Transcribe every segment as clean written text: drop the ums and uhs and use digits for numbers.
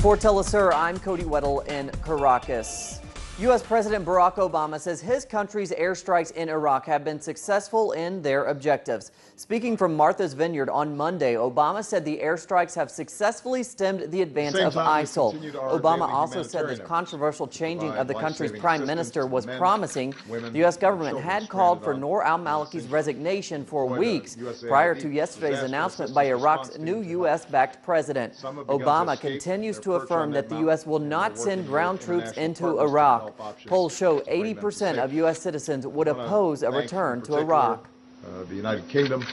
For Telesur, I'm Cody Weddle in Caracas. U.S. President Barack Obama says his country's airstrikes in Iraq have been successful in their objectives. Speaking from Martha's Vineyard on Monday, Obama said the airstrikes have successfully stemmed the advance of ISIL. Obama also said the controversial changing of the country's prime minister was promising. The U.S. government had called for Noor al-Maliki's resignation for weeks prior to yesterday's announcement by Iraq's new U.S.-backed president. Obama continues to affirm that the U.S. will not send ground troops into Iraq. Polls show 80% of U.S. citizens would oppose a return to Iraq. The United Kingdom,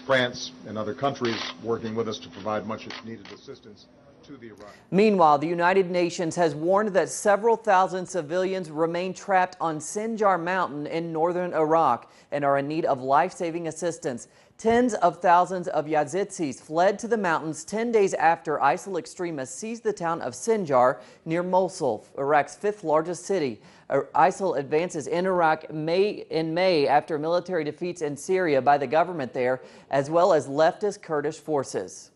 France, and other countries working with us to provide much needed assistance to the Iraq. Meanwhile, the United Nations has warned that several thousand civilians remain trapped on Sinjar Mountain in northern Iraq and are in need of life-saving assistance. Tens of thousands of Yazidis fled to the mountains 10 days after ISIL extremists seized the town of Sinjar near Mosul, Iraq's fifth largest city. ISIL advances in Iraq in May after military defeats in Syria by the government there, as well as leftist Kurdish forces.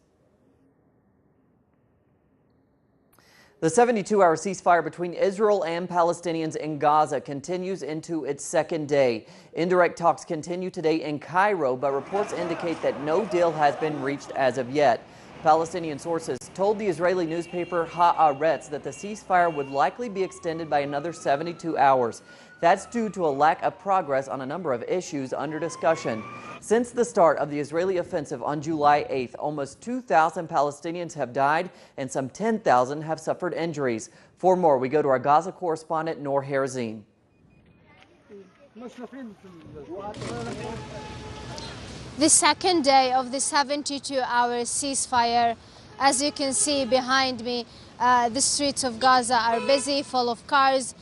The 72-hour ceasefire between Israel and Palestinians in Gaza continues into its second day. Indirect talks continue today in Cairo, but reports indicate that no deal has been reached as of yet. Palestinian sources told the Israeli newspaper Haaretz that the ceasefire would likely be extended by another 72 hours. That's due to a lack of progress on a number of issues under discussion. Since the start of the Israeli offensive on July 8th, almost 2,000 Palestinians have died and some 10,000 have suffered injuries. For more, we go to our Gaza correspondent, Noor Herzin. The second day of the 72-hour ceasefire. As you can see behind me, the streets of Gaza are busy, full of cars.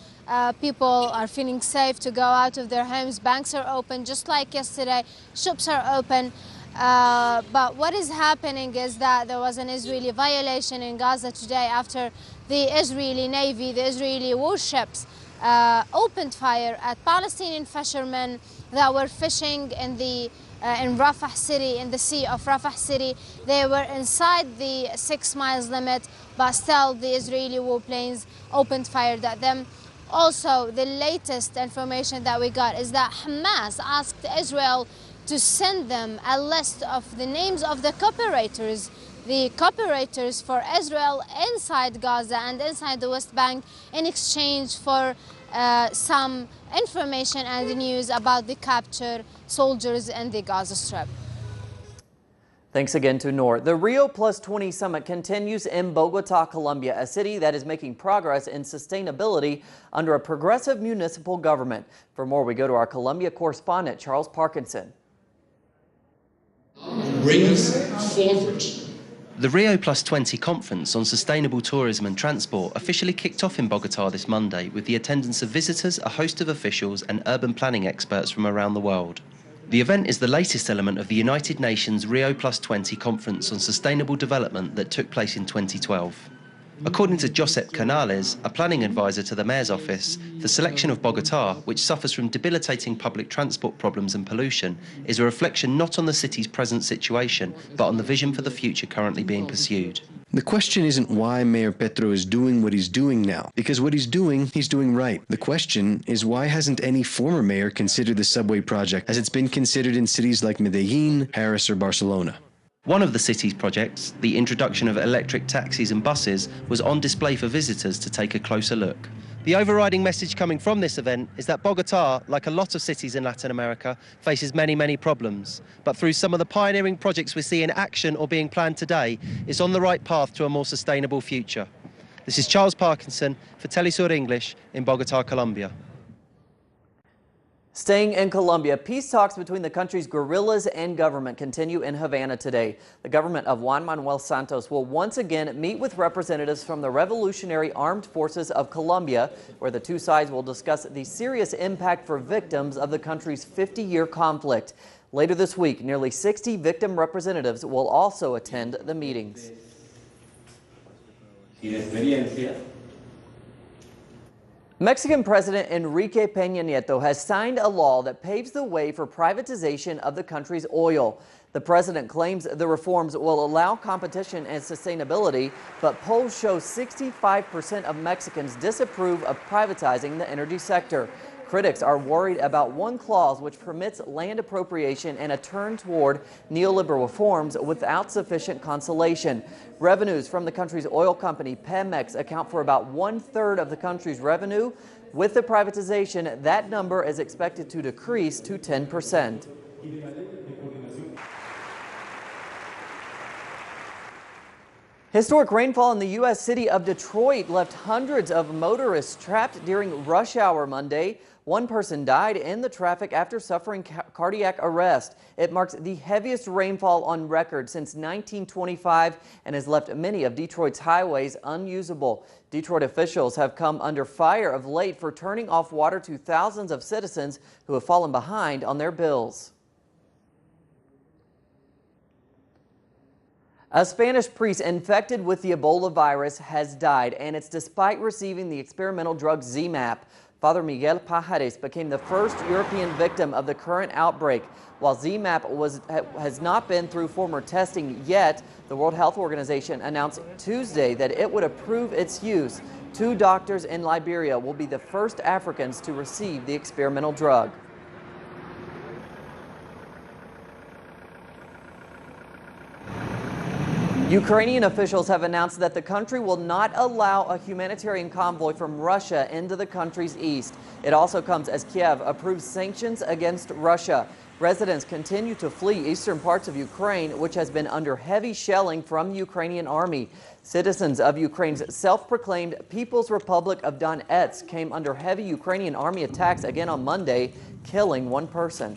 People are feeling safe to go out of their homes. Banks are open, just like yesterday. Shops are open. But what is happening is that there was an Israeli violation in Gaza today after the Israeli Navy, the Israeli warships, opened fire at Palestinian fishermen that were fishing in Rafah city, in the sea of Rafah city. They were inside the 6 miles limit, but still the Israeli warplanes opened fire at them. Also, the latest information that we got is that Hamas asked Israel to send them a list of the names of the cooperators for Israel inside Gaza and inside the West Bank in exchange for some information and news about the captured soldiers in the Gaza Strip. Thanks again to Noor. The Rio Plus 20 Summit continues in Bogota, Colombia, a city that is making progress in sustainability under a progressive municipal government. For more, we go to our Colombia correspondent, Charles Parkinson. Bring us forward. The Rio Plus 20 conference on sustainable tourism and transport officially kicked off in Bogota this Monday with the attendance of visitors, a host of officials and urban planning experts from around the world. The event is the latest element of the United Nations Rio Plus 20 conference on sustainable development that took place in 2012. According to Josep Canales, a planning advisor to the mayor's office, the selection of Bogota, which suffers from debilitating public transport problems and pollution, is a reflection not on the city's present situation, but on the vision for the future currently being pursued. The question isn't why Mayor Petro is doing what he's doing now, because what he's doing right. The question is why hasn't any former mayor considered the subway project as it's been considered in cities like Medellin, Paris or Barcelona? One of the city's projects, the introduction of electric taxis and buses, was on display for visitors to take a closer look. The overriding message coming from this event is that Bogota, like a lot of cities in Latin America, faces many problems. But through some of the pioneering projects we see in action or being planned today, it's on the right path to a more sustainable future. This is Charles Parkinson for Telesur English in Bogota, Colombia. Staying in Colombia, peace talks between the country's guerrillas and government continue in Havana today. The government of Juan Manuel Santos will once again meet with representatives from the Revolutionary Armed Forces of Colombia, where the two sides will discuss the serious impact for victims of the country's 50-year conflict. Later this week, nearly 60 victim representatives will also attend the meetings. Mexican President Enrique Peña Nieto has signed a law that paves the way for privatization of the country's oil. The president claims the reforms will allow competition and sustainability, but polls show 65% of Mexicans disapprove of privatizing the energy sector. Critics are worried about one clause which permits land appropriation and a turn toward neoliberal reforms without sufficient consolation. Revenues from the country's oil company, Pemex, account for about 1/3 of the country's revenue. With the privatization, that number is expected to decrease to 10%. Historic rainfall in the U.S. city of Detroit left hundreds of motorists trapped during rush hour Monday. One person died in the traffic after suffering cardiac arrest. It marks the heaviest rainfall on record since 1925 and has left many of Detroit's highways unusable. Detroit officials have come under fire of late for turning off water to thousands of citizens who have fallen behind on their bills. A Spanish priest infected with the Ebola virus has died, and it's despite receiving the experimental drug ZMapp. Father Miguel Pajares became the first European victim of the current outbreak. While ZMapp has not been through formal testing yet, the World Health Organization announced Tuesday that it would approve its use. 2 doctors in Liberia will be the first Africans to receive the experimental drug. Ukrainian officials have announced that the country will not allow a humanitarian convoy from Russia into the country's east. It also comes as Kiev approves sanctions against Russia. Residents continue to flee eastern parts of Ukraine, which has been under heavy shelling from the Ukrainian army. Citizens of Ukraine's self-proclaimed People's Republic of Donetsk came under heavy Ukrainian army attacks again on Monday, killing 1 person.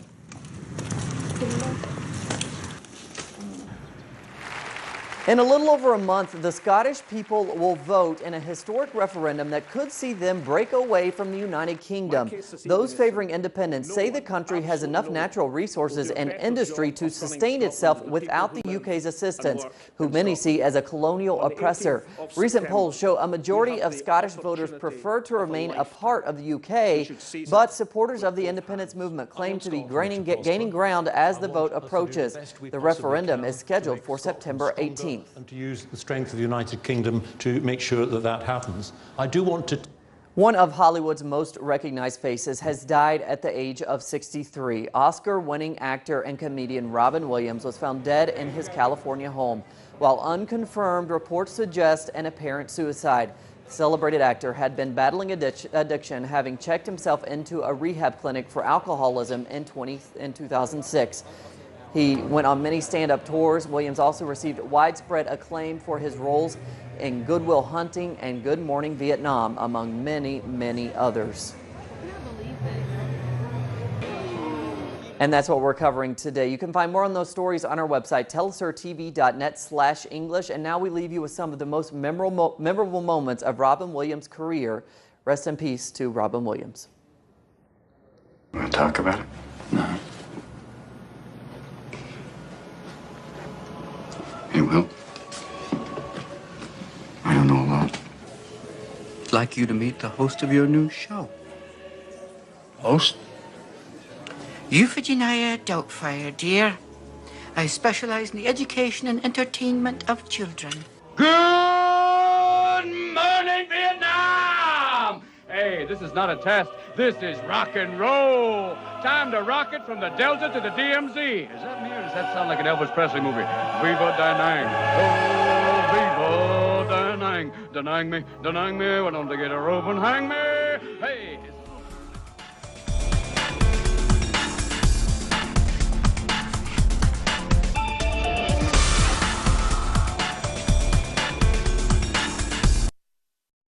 In a little over a month, the Scottish people will vote in a historic referendum that could see them break away from the United Kingdom. Those favoring independence say the country has enough natural resources and industry to sustain itself without the UK's assistance, who many see as a colonial oppressor. Recent polls show a majority of Scottish voters prefer to remain a part of the UK, but supporters of the independence movement claim to be gaining ground as the vote approaches. The referendum is scheduled for September 18th. And to use the strength of the United Kingdom to make sure that that happens. I do want to... One of Hollywood's most recognized faces has died at the age of 63. Oscar-winning actor and comedian Robin Williams was found dead in his California home. While unconfirmed, reports suggest an apparent suicide. The celebrated actor had been battling addiction, having checked himself into a rehab clinic for alcoholism in 2006. He went on many stand-up tours. Williams also received widespread acclaim for his roles in Good Will Hunting and Good Morning Vietnam, among many, many others. And that's what we're covering today. You can find more on those stories on our website, telesurtv.net/English. And now we leave you with some of the most memorable moments of Robin Williams' career. Rest in peace to Robin Williams. Want to talk about it? No. Hey, Will. I don't know a lot. I'd like you to meet the host of your new show. Host? Euphigenia Doubtfire, dear. I specialize in the education and entertainment of children. Good morning, Vietnam! Hey, this is not a test. This is rock and roll. Time to rock it from the Delta to the DMZ. Is that me or does that sound like an Elvis Presley movie? Viva Da Nang. Oh, Viva Da Nang. Denying me, why don't they get a rope and hang me? Hey,